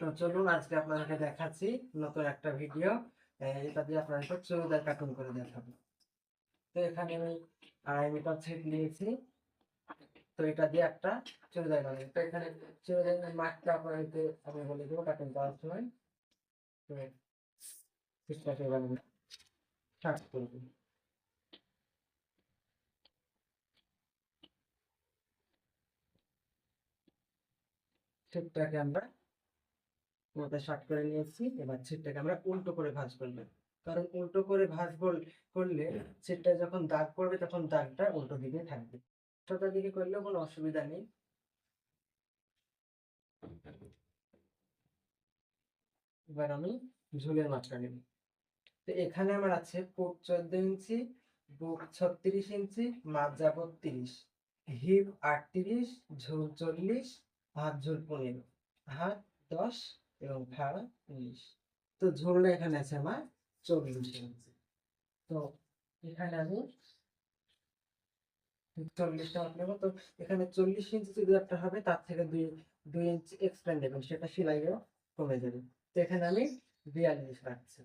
তো চলুন আজকে আপনাদেরকে দেখাচ্ছি নতুন একটা ভিডিও। এটা দিয়ে আপনাদেরকে চুড়িদার কাটিং করে দেখাবো। তো এখানে আমি 2.5 মিটার ছিট নিয়েছি। তো এটা দিয়ে একটা চুড়িদার বানাবো। তো এখানে চুড়িদারের মাপটা আপনাদেরকে আমি বলে দেবো কাটিং করার সময়। তো ছিটটাকে এবার আমি কাট করবো। ছিটটাকে আমরা মধ্যে শার্ট করে নিয়েছি। এবার ছিটটাকে আমরা উল্টো করে ভাঁজ করবো, কারণ উল্টো করে করলে ছিটটা যখন দাগ পড়বে তখন দাগটা উল্টো দিকে থাকবে। সোজা দিকে করলেও কোনো অসুবিধা নেই। এবার আমি ঝুলের মাত্রা নেব। তো এখানে আমার আছে কোট 14 ইঞ্চি, বুক 36 ইঞ্চি, মাঝা 32, হিপ 38, ঝুল 40, হাত ঝুল 15, হাত 10 এবং ফাড়া 19। তো ঝুলটা এখানে আছে আমার 40 ইঞ্চি। তো এখানে আমি 40টা মাপ নেবো। তো এখানে 40 ইঞ্চি যদি একটা হবে, তার থেকে দুই 2 ইঞ্চি এক্সট্রা নেবেন, সেটা সেলাইও কমে যাবে। তো এখানে আমি 42 রাখছি।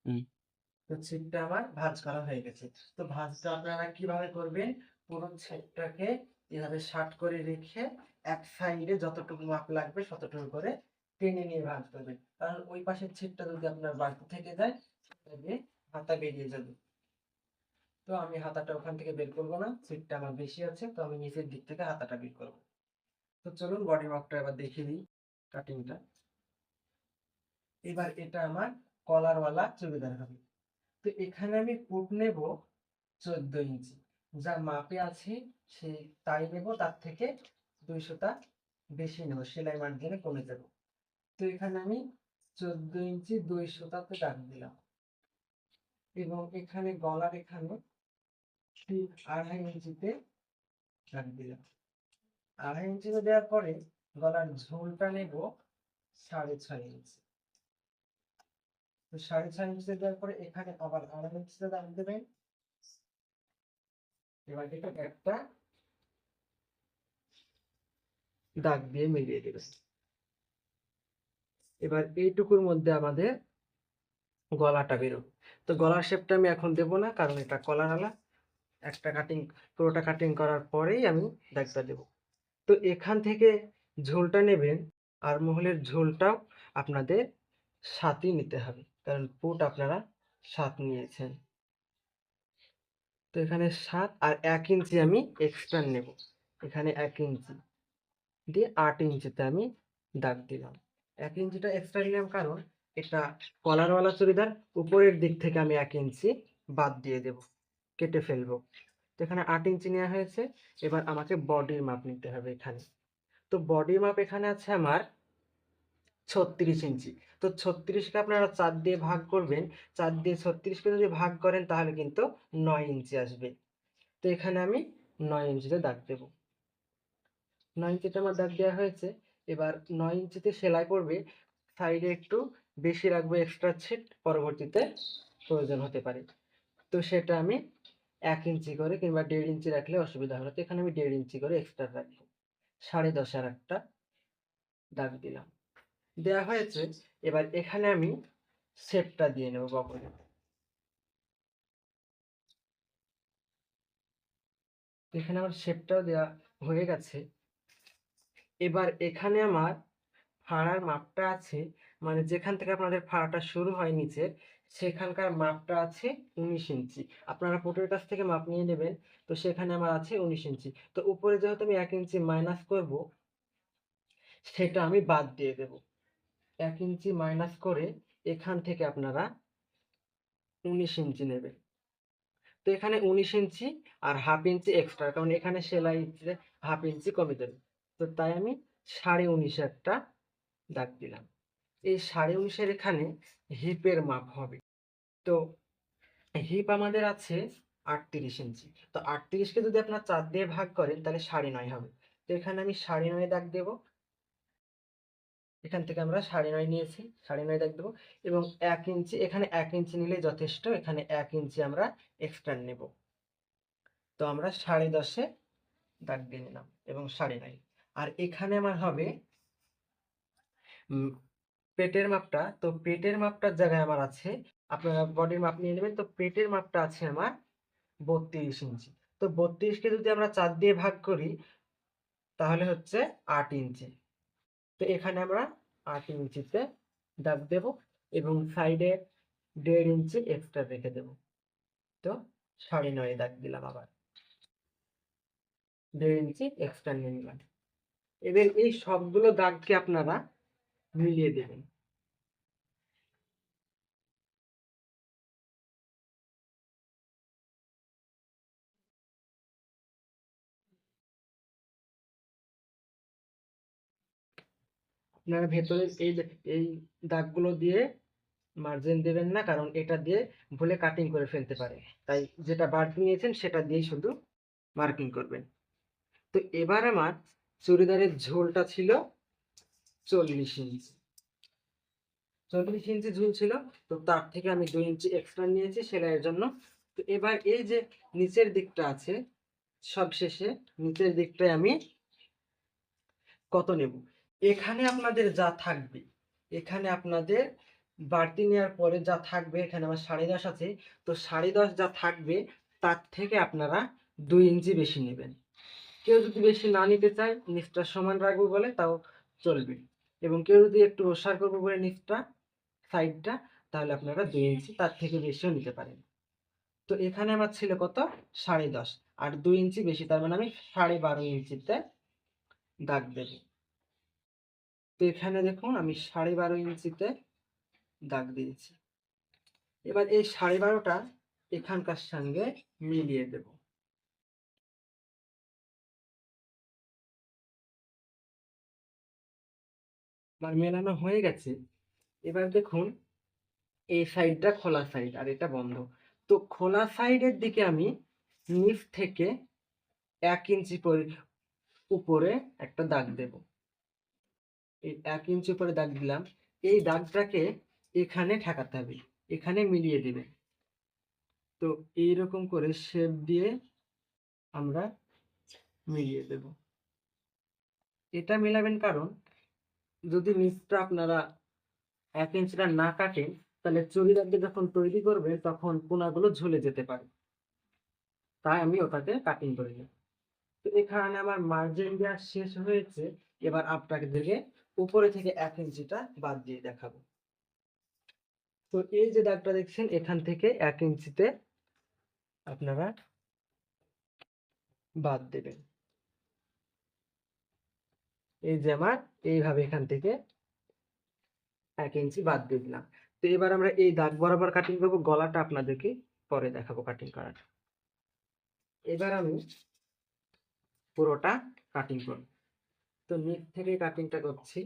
হুম। তো ছিটটা আমার ভাঁজ করা হয়ে গেছে। তো ভাঁজটা আপনারা কিভাবে করবেন? পুরো ছিটটাকে এভাবে শার্ট করে রেখে এক সাইডে যতটুকু মাপ লাগবে ততটুকু করে টেনে নিয়ে ভাঁজ করবেন, কারণ ওই পাশের ছিটটা যদি আপনার বাড়তি থেকে যায় তাহলে হাতা বেরিয়ে যাবে। তো আমি হাতাটা ওখান থেকে বের করবো না, ছিটটা আমার বেশি আছে, তো আমি নিচের দিক থেকে হাতাটা বের করবো। তো চলুন বডি মাপটা এবার দেখিয়ে দিই, কাটিংটা। এবার এটা আমার কলারওয়ালা চুড়িদার হবে। তো এখানে আমি কোট নেব 14 ইঞ্চি, যা মাপে আছে সে তাই নেব, তার থেকে 200টা বেশি নেব, সেলাই মার্জিনে কমে যাব। তো এখানে আমি 14 ইঞ্চি 200টাতে দাগ দিলাম, এবং এখানে গলার এখানে ঠিক 2.5 ইঞ্চিতে দাগ দিলাম। 2.5 ইঞ্চিতে দেওয়ার পরে গলার ঝোলটা নেব 6.5 ইঞ্চি। তো 6.5 ইঞ্চিতে দেওয়ার পরে এখানে আবার 2.5 ইঞ্চিতে দাগ দেবেন। এবার এটা একটা দাগ দিয়ে মিলিয়ে দেবেন। এবার এইটুকুর মধ্যে আমাদের গলাটা বেরোবে। তো গলার শেপটা আমি এখন দেবো না, কারণ এটা কলার একটা কাটিং, পুরোটা কাটিং করার পরেই আমি দাগটা দেব। তো এখান থেকে ঝোলটা নেবেন, আর মহলের ঝোলটাও আপনাদের 7ই নিতে হবে, কারণ পুট আপনারা 7 নিয়েছেন। তো এখানে 7 আর 1 ইঞ্চি আমি এক্সট্রা নেব। এখানে 1 ইঞ্চি দিয়ে 8 ইঞ্চিতে আমি দাগ দিলাম। 1 ইঞ্চিটা এক্সট্রা নিলাম কারণ এটা কলারওয়ালা চুড়িদার, উপরের দিক থেকে আমি 1 ইঞ্চি বাদ দিয়ে দেব, কেটে ফেলবো। তো এখানে 8 ইঞ্চি নেওয়া হয়েছে। এবার আমাকে বডির মাপ নিতে হবে এখানে। তো বডির মাপ এখানে আছে আমার 36 ইঞ্চি। তো 36কে আপনারা 4 দিয়ে ভাগ করবেন। 4 দিয়ে 36কে যদি ভাগ করেন তাহলে কিন্তু 9 ইঞ্চি আসবে। তো এখানে আমি 9 ইঞ্চিতে দাগ দেবো। 9 ইঞ্চিতে আমার দাগ দেওয়া হয়েছে। এবার 9 ইঞ্চিতে সেলাই করবে, সাইডে একটু বেশি রাখবো এক্সট্রা ছিট, পরবর্তীতে প্রয়োজন হতে পারে। তো সেটা আমি 1 ইঞ্চি করে কিংবা 1.5 ইঞ্চি রাখলে অসুবিধা হবে না। তো এখানে আমি 1.5 ইঞ্চি করে এক্সট্রা রাখবো। 10.5 একটা দাগ দিলাম, দেওয়া হয়েছে। এবার এখানে আমি শেপটা দিয়ে নেবো বগলে। এখানে আমার শেপটাও দেওয়া হয়ে গেছে। এবার এখানে আমার ফাড়ার মাপটা আছে, মানে যেখান থেকে আপনাদের ফাড়াটা শুরু হয় নিচের, সেখানকার মাপটা আছে 19 ইঞ্চি। আপনারা পুটের কাছ থেকে মাপ নিয়ে নেবেন। তো সেখানে আমার আছে 19 ইঞ্চি। তো উপরে যেহেতু আমি 1 ইঞ্চি মাইনাস করব, সেটা আমি বাদ দিয়ে দেব। 1 ইঞ্চি মাইনাস করে এখান থেকে আপনারা 19 ইঞ্চি নেবেন। তো এখানে 19 ইঞ্চি আর 1/2 ইঞ্চি এক্সট্রা, কারণ এখানে সেলাই 1/2 ইঞ্চি কমে দেবে। তো তাই আমি 19.5 একটা দাগ দিলাম। এই 19.5 এখানে হিপের মাপ হবে। তো হিপ আমাদের আছে 38 ইঞ্চি। তো 38কে যদি আপনার 4 দিয়ে ভাগ করেন তাহলে 9.5 হবে। তো এখানে আমি 9.5 দাগ দেব। এখান থেকে আমরা 9.5 নিয়েছি, 9.5 দাগ দেবো। এবং 1 ইঞ্চি, এখানে 1 ইঞ্চি নিলে যথেষ্ট, এখানে 1 ইঞ্চি আমরা এক্সট্রা নেব। তো আমরা 10.5 দাগ দিয়ে নিলাম এবং 9.5। আর এখানে আমার হবে পেটের মাপটা। তো পেটের মাপটার জায়গায় আমার আছে, আপনারা বডির মাপ নিয়ে নেবেন। তো পেটের মাপটা আছে আমার 32 ইঞ্চি। তো 32কে যদি আমরা 4 দিয়ে ভাগ করি তাহলে হচ্ছে 8 ইঞ্চি। তো এখানে আমরা 8 ইঞ্চিতে দাগ দেব এবং সাইডে 1.5 ইঞ্চি এক্সট্রা রেখে দেব। তো 9.5 দাগ দিলাম, আবার 1.5 ইঞ্চি এক্সট্রা নিয়ে নিলাম। এবার এই সবগুলো দাগকে আপনারা মিলিয়ে দেবেন। আপনারা ভেতরে এই দাগগুলো দিয়ে মার্জিন দেবেন না, কারণ এটা দিয়ে ভুলে কাটিং করে ফেলতে পারে। তাই যেটা বাড়তি নিয়েছেন সেটা দিয়েই শুধু মার্কিং করবেন। তো এবার আমার চুড়িদারের ঝোলটা ছিল 40 ইঞ্চি। 40 ইঞ্চি ঝুল ছিল, তো তার থেকে আমি 2 ইঞ্চি এক্সট্রা নিয়েছি সেলাইয়ের জন্য। তো এবার এই যে নিচের দিকটা আছে, সবশেষে নিচের দিকটায় আমি কত নেব। এখানে আপনাদের যা থাকবে, এখানে আপনাদের বাড়তি নেওয়ার পরে যা থাকবে, এখানে আমার 10.5 আছে। তো 10.5 যা থাকবে তার থেকে আপনারা 2 ইঞ্চি বেশি নেবেন। কেউ যদি বেশি না নিতে চায়, নিচটা সমান রাখবো বলে, তাও চলবে। এবং কেউ যদি একটু ওসার করবো বলে নিচটা, সাইডটা, তাহলে আপনারা 2 ইঞ্চি তার থেকে বেশিও নিতে পারেন। তো এখানে আমার ছিল কত, 10.5, আর 2 ইঞ্চি বেশি, তার মানে আমি 12.5 ইঞ্চিতে দাগ দেবো। তো এখানে দেখুন আমি 12.5 ইঞ্চিতে দাগ দিয়েছি। এবার এই 12.5টা এখানকার সঙ্গে মিলিয়ে দেব। আমার মেলানো হয়ে গেছে। এবার দেখুন এই সাইডটা খোলা সাইড আর এটা বন্ধ। তো খোলা সাইডের দিকে আমি নিচ থেকে 1 ইঞ্চি উপরে একটা দাগ দেব। এই 1 ইঞ্চি উপরে দাগ দিলাম। এই দাগটাকে এখানে ঠেকাতে হবে, এখানে মিলিয়ে দেবে। তো এইরকম করে শেপ দিয়ে আমরা মিলিয়ে দেব। এটা মেলাবেন কারণ যদি নিচটা আপনারা 1 ইঞ্চিটা না কাটেন, তাহলে চুড়িদারটা যখন তৈরি করবে তখন কোনাগুলো ঝুলে যেতে পারে। তাই আমি ওটাকে কাটিং করে নিই। তো এখানে আমার মার্জিন দেওয়া শেষ হয়েছে। এবার আপনাকে দেখে উপরে থেকে 1 ইঞ্চিটা বাদ দিয়ে দেখাবো। তো এই যে দাগটা দেখছেন, এখান থেকে 1 ইঞ্চিতে আপনারা বাদ দেবেন। এই যে আমার এইভাবে এখান থেকে 1 ইঞ্চি বাদ দিয়ে দিলাম। তো এবার আমরা এই দাগ বরাবর কাটিং করবো, গলাটা আপনাদেরকে পরে দেখাবো কাটিং করাটা। এবার আমি পুরোটা কাটিং করব। তো নিচ থেকে কাটিংটা করছি।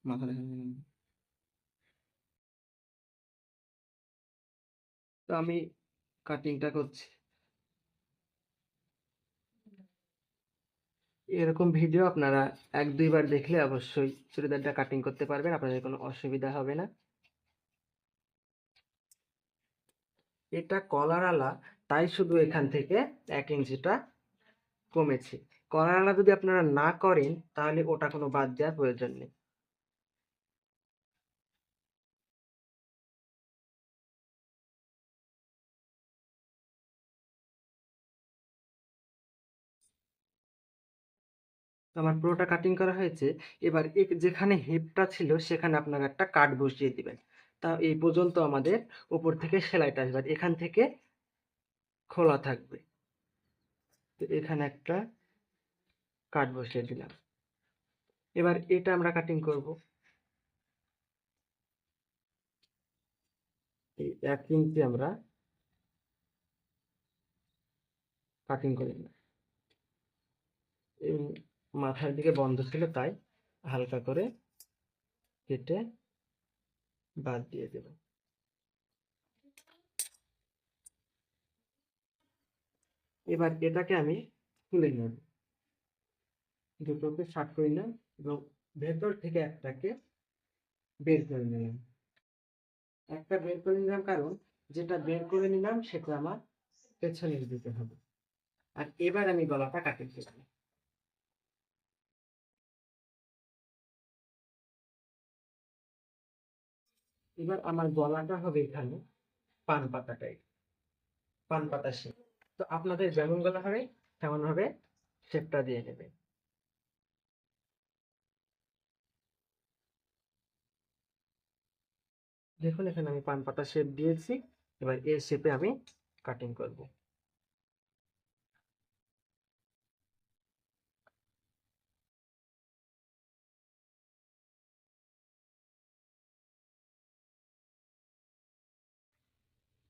মাথা তো আমি কাটিংটা করছি। এরকম ভিডিও আপনারা 1-2 বার দেখলে অবশ্যই চুড়িদারটা কাটিং করতে পারবেন, আপনাদের কোনো অসুবিধা হবে না। এটা কলার আলা, তাই শুধু এখান থেকে 1 ইঞ্চিটা কমেছে। কলার আলা যদি আপনারা না করেন তাহলে ওটা কোনো বাদ দেওয়ার প্রয়োজন নেই। তো আমার পুরোটা কাটিং করা হয়েছে। এবার যেখানে হিপটা ছিল সেখানে আপনারা একটা কাট বসিয়ে দিবেন। তা এই পর্যন্ত আমাদের উপর থেকে সেলাইটা আসবে, আর এখান থেকে খোলা থাকবে। তো এখানে একটা কাট বসিয়ে দিলাম। এবার এটা আমরা কাটিং করব। এই 1 ইঞ্চি আমরা কাটিং করে নিলাম। এই মাথার দিকে বন্ধ ছিল তাই হালকা করে কেটে বাদ দিয়ে দেব। এবার এটাকে আমি তুলে নেব, দুটোকে শার্ট করে নিলাম এবং ভেতর থেকে একটাকে বের করে নিলাম। একটা বের করে নিলাম কারণ যেটা বের করে নিলাম সেটা আমার পেছনের দিকে হবে। আর এবার আমি গলাটা কাটিং করব। এবার আমার গলাটা হবে এখানে পান পাতা টাইপ, পান পাতা শেপ। তো আপনাদের যেমন গলা হবে তেমন ভাবে শেপটা দিয়ে নেবে। দেখুন এখানে আমি পান পাতা শেপ দিয়েছি। এবার এই শেপে আমি কাটিং করব।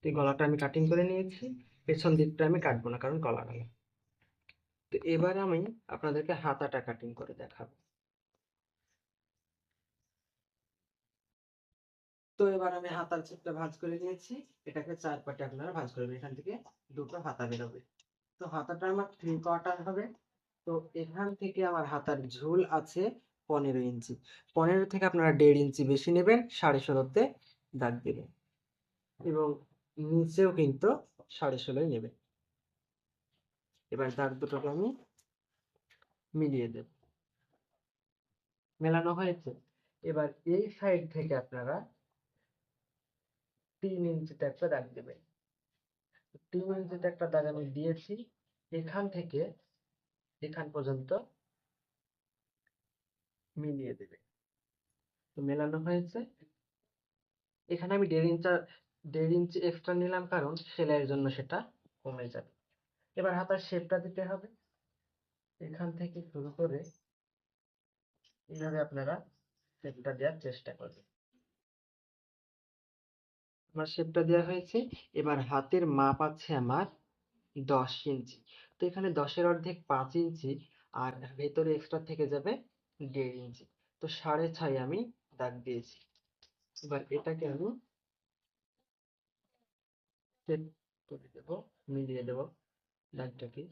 এই গলাটা আমি কাটিং করে নিয়েছি, পেছন দিকটা আমি কাটবো না কারণ গলা গলা। তো এবার আমি আপনাদেরকে হাতাটা কাটিং করে দেখাবো। তো এবার আমি হাতার শেপটা ভাঁজ করে নিয়েছি। এটাকে 4 পার্টে আপনারা ভাঁজ করবেন, এখান থেকে দুটো হাতা বেরোবে। তো হাতাটা আমার 3/4 হবে। তো এখান থেকে আমার হাতার ঝুল আছে 15 ইঞ্চি। 15 থেকে আপনারা 1.5 ইঞ্চি বেশি নেবেন, 16.5-তে দাগ দেবেন এবং নিচেও কিন্তু 16.5 নেবেন। এবার দাগ দুটোকে আমি মিলিয়ে দেব। মেলানো হয়েছে। এবার এই সাইড থেকে আপনারা 3 ইঞ্চিতে একটা দাগ দেবেন। 3 ইঞ্চিতে একটা দাগ আমি দিয়েছি। এখান থেকে এখান পর্যন্ত মিলিয়ে দেবে। তো মেলানো হয়েছে। এখানে আমি 1.5 ইঞ্চি এক্সট্রা নিলাম কারণ সেলাইয়ের জন্য সেটা কমে যাবে। এবার হাতার শেপটা দিতে হবে। এখান থেকে শুরু করে এইভাবে আপনারা শেপটা দেওয়ার চেষ্টা করবেন। আমার শেপটা দেওয়া হয়েছে। এবার হাতের মাপ আছে আমার 10 ইঞ্চি। তো এখানে 10-এর অর্ধেক 5 ইঞ্চি আর ভেতরে এক্সট্রা থেকে যাবে 1.5 ইঞ্চি। তো 6.5 আমি দাগ দিয়েছি। এবার এটাকে আমি সেট করে দেব, মিলিয়ে দেব দাগটাকে।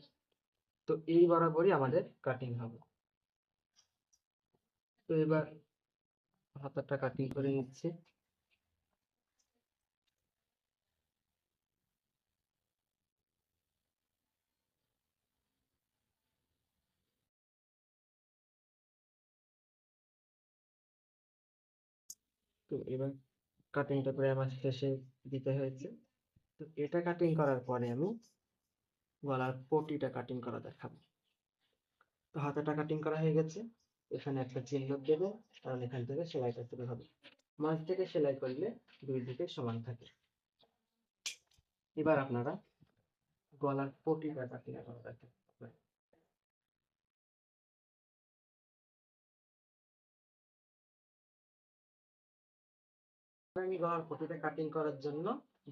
তো এই বরাবরই আমাদের কাটিং হবে। তো এবার হাতাটা কাটিং করে নিচ্ছি। তো এবার কাটিংটা করে আমার শেষে দিতে হয়েছে। তো এটা কাটিং করার পরে আমি গলার পটিটা কাটিং করা দেখাবো। তো হাতাটা কাটিং করা হয়ে গেছে। এখানে একটা চিহ্ন দেবো কারণ এখান থেকে সেলাইটা শুরু হবে। মাঝ থেকে সেলাই করলে দুই দিকে সমান থাকে। এবার আপনারা গলার পটিটা কাটিং করা দেখাবো। আমি গলার পটিটা কাটিং করার জন্য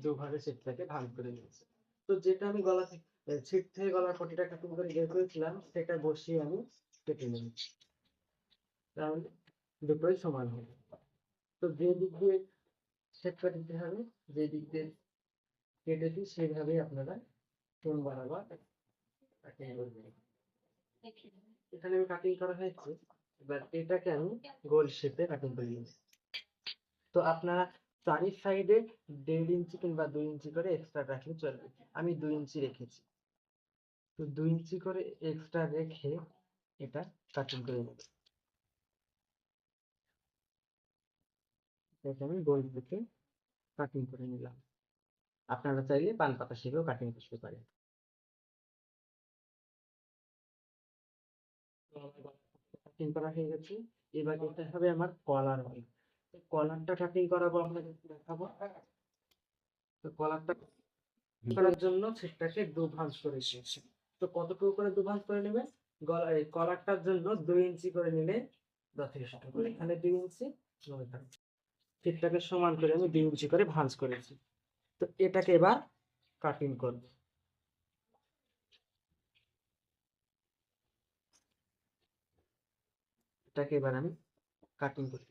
দুভাবে সেটটাকে ভাগ করে নিয়েছি। তো যেটা আমি গলা থেকে ছিট থেকে গলার পটিটা কাটিং করে বের করেছিলাম সেটা বসিয়ে আমি কেটে নিয়েছি, তাহলে দুটোই সমান হবে। তো যে দিক দিয়ে সেটটা দিতে হবে, যে দিক দিয়ে কেটেছি সেইভাবেই আপনারা কোণ বরাবর কাটিং করবেন। এখানে আমি কাটিং করা হয়েছে। এবার এটাকে আমি গোল শেপে কাটিং করে নিয়েছি। তো আপনারা চারি সাইডে 1.5 ইঞ্চি কিংবা 2 ইঞ্চি করে এক্সট্রা রাখলে চলবে। আমি 2 ইঞ্চি রেখেছি। তো 2 ইঞ্চি করে এক্সট্রা রেখে এটা কাটিং করে নেব। এটাকে আমি গোল দিকে কাটিং করে নিলাম। আপনারা চাইলে পান পাতা শেপেও কাটিং করতে পারেন। কাটিং করা হয়ে গেছে। এবার এটা হবে আমার কলার হয়। তো কলারটা কাটিং করাবো আপনাদের দেখাবো। তো কলারটা করার জন্য সেটাকে দুভাঁজ করে নিয়েছি। তো কতটুকু করে দুভাঁজ করে নেবেন? গলা এই কলারটার জন্য 2 ইঞ্চি করে নিলে যথেষ্ট। এখানে 2 ইঞ্চি এবং এখানে। সেটাকে সমান করে আমি 2 ইঞ্চি করে ভাঁজ করেছি। তো এটাকে এবার কাটিং করব। এটাকে এবার আমি কাটিং করি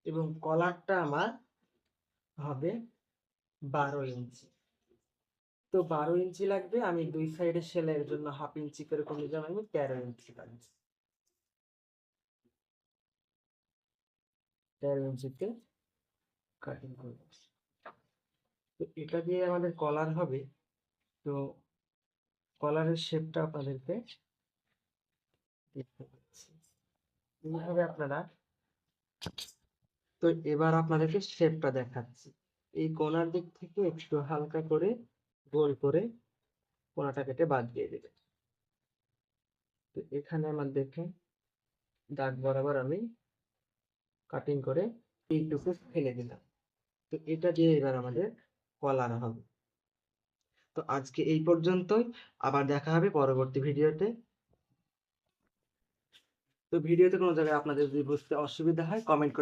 এবং কলারটা আমার হবে 12 ইঞ্চি। তো 12 ইঞ্চি লাগবে, আমি 2 সাইডে সেলাইয়ের জন্য 1/2 ইঞ্চি করে কমিয়ে দিলাম, আমি 13 ইঞ্চি লাগবে। 13 ইঞ্চিতে কাটিং করব। তো এটা দিয়ে আমাদের কলার হবে। তো কলারের শেপটা আপনাদেরকে দেখতে পাচ্ছি এইভাবে আপনারা। তো এবার আপনাদেরকে শেপটা দেখাচ্ছি। এই কোণার দিক থেকে একটু হালকা করে গোল করে কোণাটা কেটে বাদ দিয়ে দেবে। তো এখানে আমার দেখুন দাগ বরাবর আমি কাটিং করে এইটুকু ফেলে দিলাম। তো এটা দিয়ে এবার আমাদের কলার হবে। তো আজকে এই পর্যন্তই, আবার দেখা হবে পরবর্তী ভিডিওতে। তো ভিডিওতে কোনো জায়গায় আপনাদের যদি বুঝতে অসুবিধা হয় কমেন্ট করে